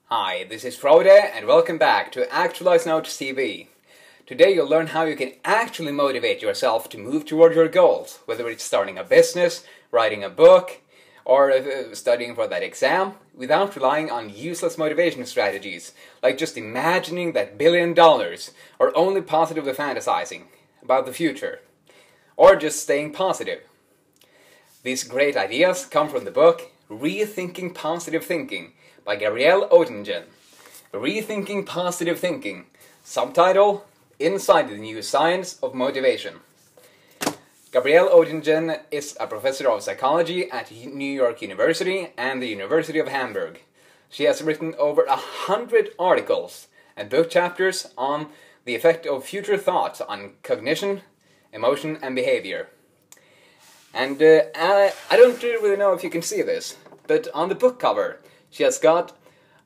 Hi, this is Frode and welcome back to ActualizeNotes TV. Today you'll learn how you can actually motivate yourself to move toward your goals, whether it's starting a business, writing a book, or studying for that exam, without relying on useless motivation strategies, like just imagining that $1 billion, or only positively fantasizing about the future, or just staying positive. These great ideas come from the book Rethinking Positive Thinking by Gabriele Oettingen. Rethinking Positive Thinking, subtitle, Inside the New Science of Motivation. Gabriele Oettingen is a professor of psychology at New York University and the University of Hamburg. She has written over 100 articles and book chapters on the effect of future thoughts on cognition, emotion, and behavior. And I don't really know if you can see this, but on the book cover she has got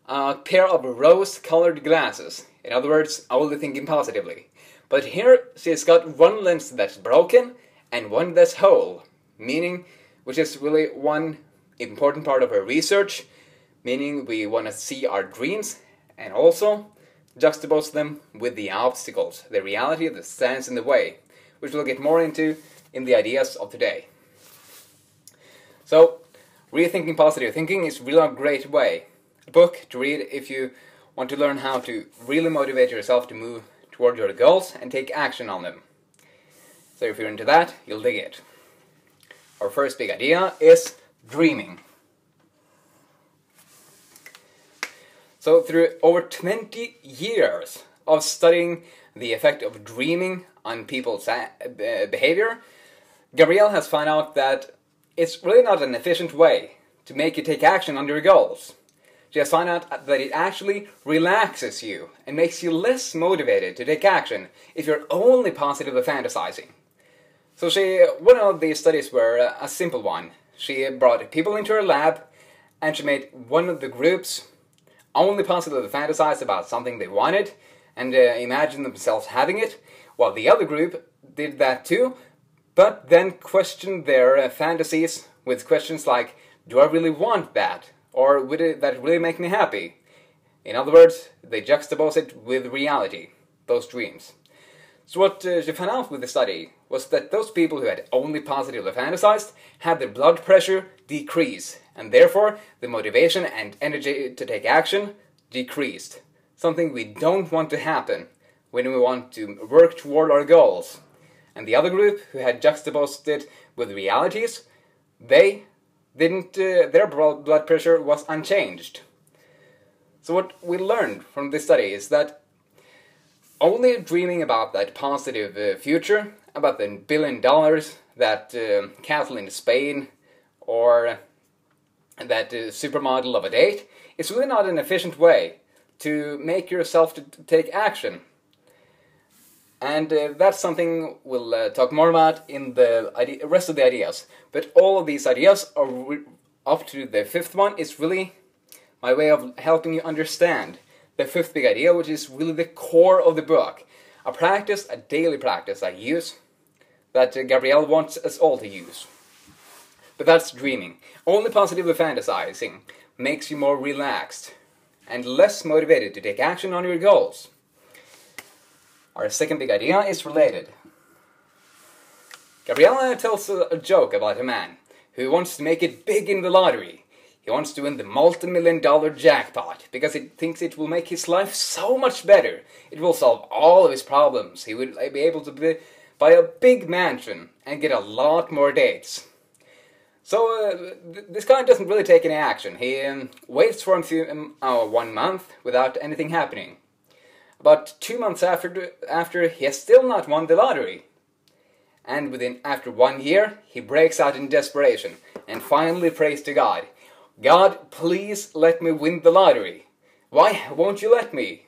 a pair of rose-colored glasses, in other words, only thinking positively. But here she has got one lens that's broken and one that's whole, meaning, which is really one important part of her research, meaning we want to see our dreams and also juxtapose them with the obstacles, the reality that stands in the way, which we'll get more into in the ideas of today. So, Rethinking Positive Thinking is really a great way, a book to read if you want to learn how to really motivate yourself to move toward your goals and take action on them. So if you're into that, you'll dig it. Our first big idea is dreaming. So through over 20 years of studying the effect of dreaming on people's behavior, Gabriele has found out that it's really not an efficient way to make you take action on your goals. She has found out that it actually relaxes you and makes you less motivated to take action if you're only positively fantasizing. So one of these studies were a simple one. She brought people into her lab and she made one of the groups only positively fantasize about something they wanted and imagine themselves having it, while the other group did that too, but then questioned their fantasies with questions like, do I really want that? Or would that really make me happy? In other words, they juxtapose it with reality, those dreams. So what she found out with the study was that those people who had only positively fantasized had their blood pressure decrease, and therefore the motivation and energy to take action decreased. Something we don't want to happen when we want to work toward our goals. And the other group, who had juxtaposed it with realities, their blood pressure was unchanged. So what we learned from this study is that only dreaming about that positive future, about the $1 billion, that castle in Spain, or that supermodel of a date, is really not an efficient way to make yourself to take action. And that's something we'll talk more about in the rest of the ideas. But all of these ideas are up to the fifth one is really my way of helping you understand the fifth big idea, which is really the core of the book. A daily practice I use, that Gabriele wants us all to use. But that's dreaming. Only positively fantasizing makes you more relaxed and less motivated to take action on your goals. Our second big idea is related. Gabriele tells a joke about a man who wants to make it big in the lottery. He wants to win the multi-million-dollar jackpot because he thinks it will make his life so much better. It will solve all of his problems. He would be able to buy a big mansion and get a lot more dates. So this guy doesn't really take any action. He waits for 1 month without anything happening. About 2 months after, he has still not won the lottery. And after 1 year, he breaks out in desperation and finally prays to God. God, please let me win the lottery. Why won't you let me?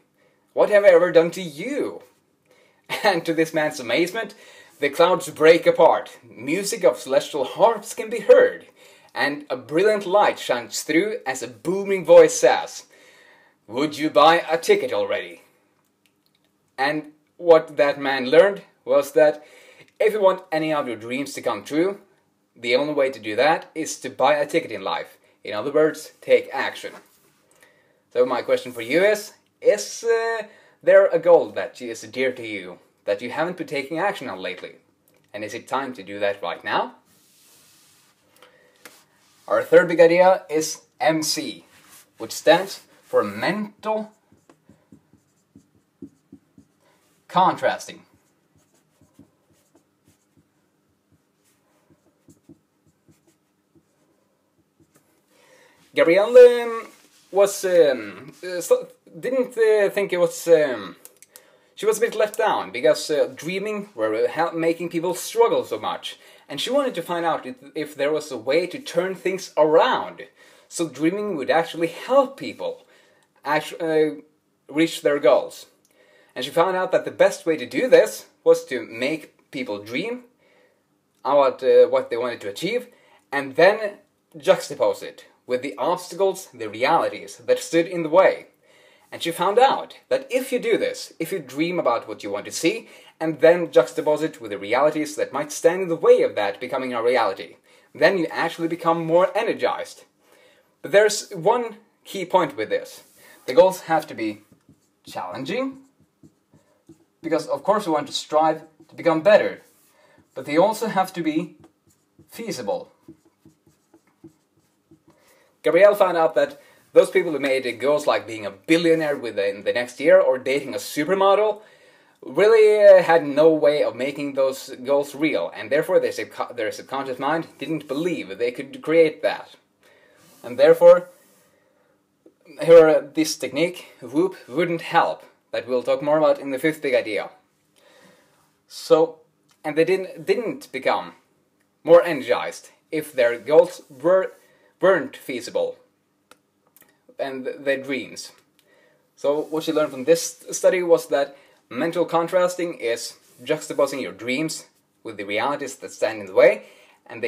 What have I ever done to you? And to this man's amazement, the clouds break apart. Music of celestial harps can be heard. And a brilliant light shines through as a booming voice says, "Would you buy a ticket already?" And what that man learned was that if you want any of your dreams to come true, the only way to do that is to buy a ticket in life. In other words, take action. So my question for you is there a goal that is dear to you, that you haven't been taking action on lately? And is it time to do that right now? Our third big idea is MC, which stands for mental contrasting. Gabriele didn't think it was. She was a bit let down because dreaming were making people struggle so much, and she wanted to find out if there was a way to turn things around, so dreaming would actually help people reach their goals. And she found out that the best way to do this was to make people dream about what they wanted to achieve, and then juxtapose it with the obstacles, the realities that stood in the way. And she found out that if you do this, if you dream about what you want to see, and then juxtapose it with the realities that might stand in the way of that becoming a reality, then you actually become more energized. But there's one key point with this. The goals have to be challenging, because of course we want to strive to become better, but they also have to be feasible. Gabriele found out that those people who made goals like being a billionaire within the next year or dating a supermodel really had no way of making those goals real, and therefore their subconscious mind didn't believe they could create that. And therefore, this technique, WOOP, wouldn't help, that we'll talk more about in the fifth big idea. So, and they didn't become more energized if their goals weren't feasible, and their dreams. So what you learned from this study was that mental contrasting is juxtaposing your dreams with the realities that stand in the way, and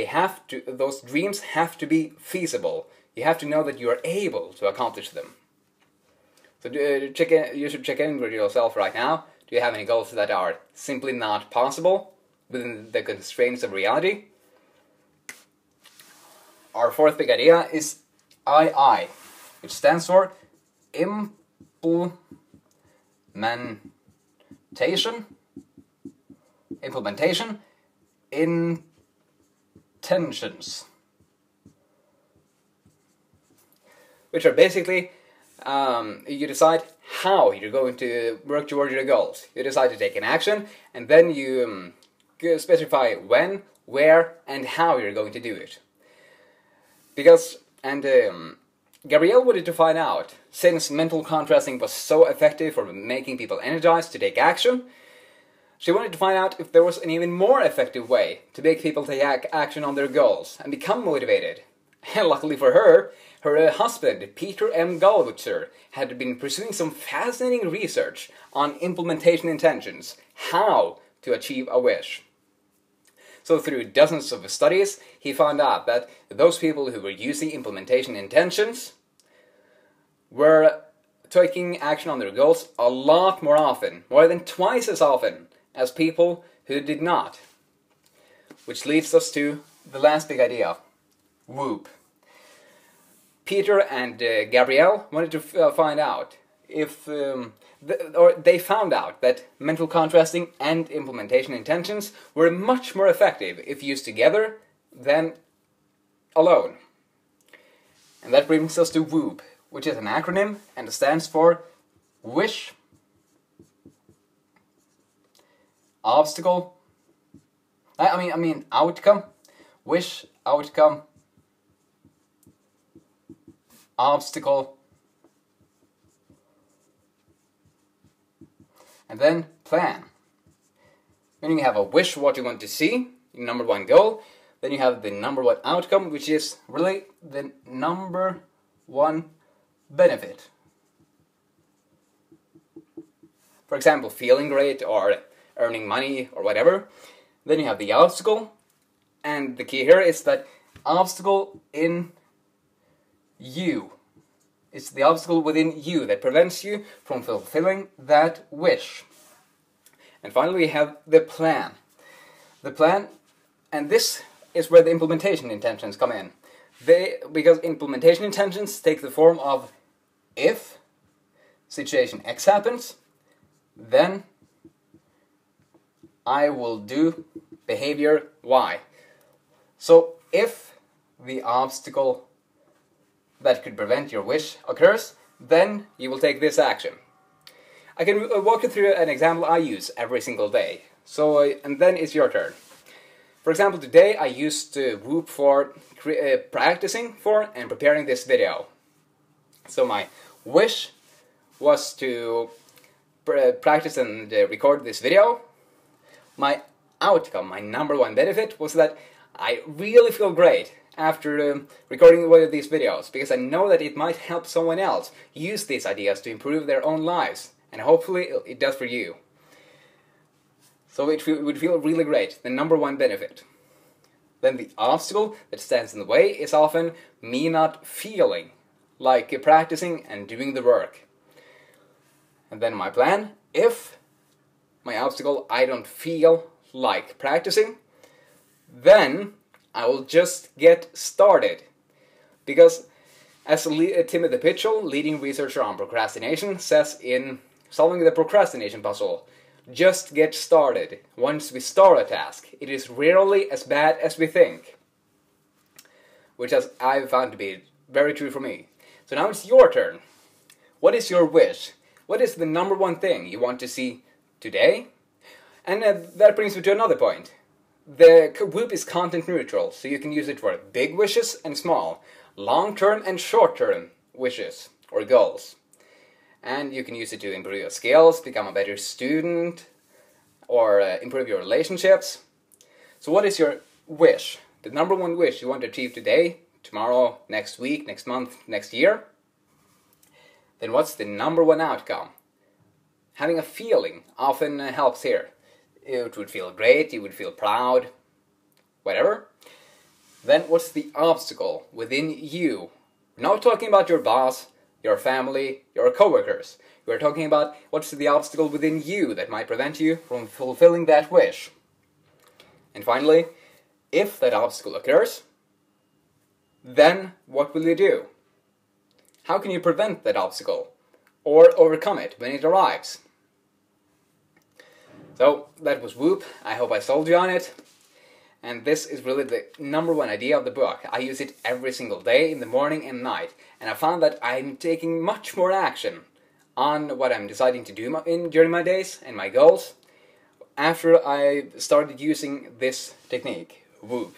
those dreams have to be feasible. You have to know that you are able to accomplish them. So you should check in with yourself right now. Do you have any goals that are simply not possible within the constraints of reality? Our fourth big idea is II, which stands for implementation, intentions, which are basically you decide how you're going to work toward your goals. You decide to take an action, and then you specify when, where, and how you're going to do it. Gabriele wanted to find out, since mental contrasting was so effective for making people energized to take action, she wanted to find out if there was an even more effective way to make people take action on their goals and become motivated. And luckily for her, her husband, Peter M. Galwitzer, had been pursuing some fascinating research on implementation intentions, how to achieve a wish. So through dozens of studies, he found out that those people who were using implementation intentions were taking action on their goals a lot more often, more than twice as often as people who did not. Which leads us to the last big idea, WOOP. Peter and Gabriele wanted to find out if they found out that mental contrasting and implementation intentions were much more effective if used together than alone. And that brings us to WOOP, which is an acronym and stands for Wish, Obstacle, Outcome, Wish, Outcome, Obstacle, and then plan. Meaning you have a wish, what you want to see, your number one goal. Then you have the number one outcome, which is really the number one benefit. For example, feeling great or earning money or whatever. Then you have the obstacle, and the key here is that obstacle in you. It's the obstacle within you that prevents you from fulfilling that wish. And finally we have the plan. The plan, and this is where the implementation intentions come in. Because implementation intentions take the form of if situation X happens, then I will do behavior Y. So if the obstacle that could prevent your wish occurs, then you will take this action. I can walk you through an example I use every single day. So, and then it's your turn. For example, today I used WOOP for practicing for and preparing this video. So my wish was to practice and record this video. My outcome, my number one benefit, was that I really feel great after recording one of these videos, because I know that it might help someone else use these ideas to improve their own lives, and hopefully it does for you. So it would feel really great, the number one benefit. Then the obstacle that stands in the way is often me not feeling like practicing and doing the work. And then my plan, if my obstacle I don't feel like practicing, then I will just get started. Because as Timothy Pitchell, leading researcher on procrastination, says in Solving the Procrastination Puzzle, just get started. Once we start a task, it is rarely as bad as we think. Which I've found to be very true for me. So now it's your turn. What is your wish? What is the number one thing you want to see today? And that brings me to another point. The WOOP is content neutral, so you can use it for big wishes and small, long-term and short-term wishes or goals. And you can use it to improve your skills, become a better student, or improve your relationships. So what is your wish? The number one wish you want to achieve today, tomorrow, next week, next month, next year? Then what's the number one outcome? Having a feeling often helps here. It would feel great, you would feel proud, whatever. Then what's the obstacle within you? We're not talking about your boss, your family, your coworkers. We're talking about what's the obstacle within you that might prevent you from fulfilling that wish. And finally, if that obstacle occurs, then what will you do? How can you prevent that obstacle or overcome it when it arrives? So that was WOOP. I hope I sold you on it. And this is really the number one idea of the book. I use it every single day, in the morning and night. And I found that I'm taking much more action on what I'm deciding to do during my days and my goals after I started using this technique, WOOP,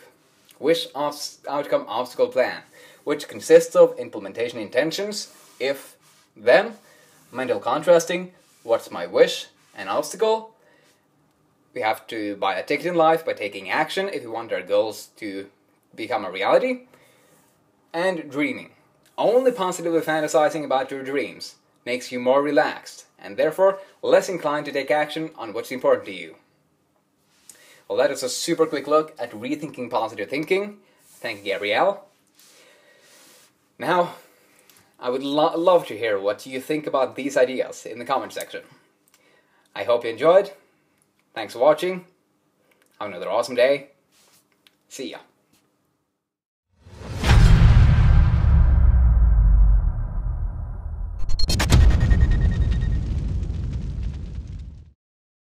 Wish Outcome Obstacle Plan, which consists of implementation intentions, if, then, mental contrasting, what's my wish and obstacle. We have to buy a ticket in life by taking action if we want our goals to become a reality. And dreaming. Only positively fantasizing about your dreams makes you more relaxed and therefore less inclined to take action on what's important to you. Well, that is a super quick look at Rethinking Positive Thinking. Thank you, Gabriele. Now, I would love to hear what you think about these ideas in the comment section. I hope you enjoyed. Thanks for watching. Have another awesome day. See ya.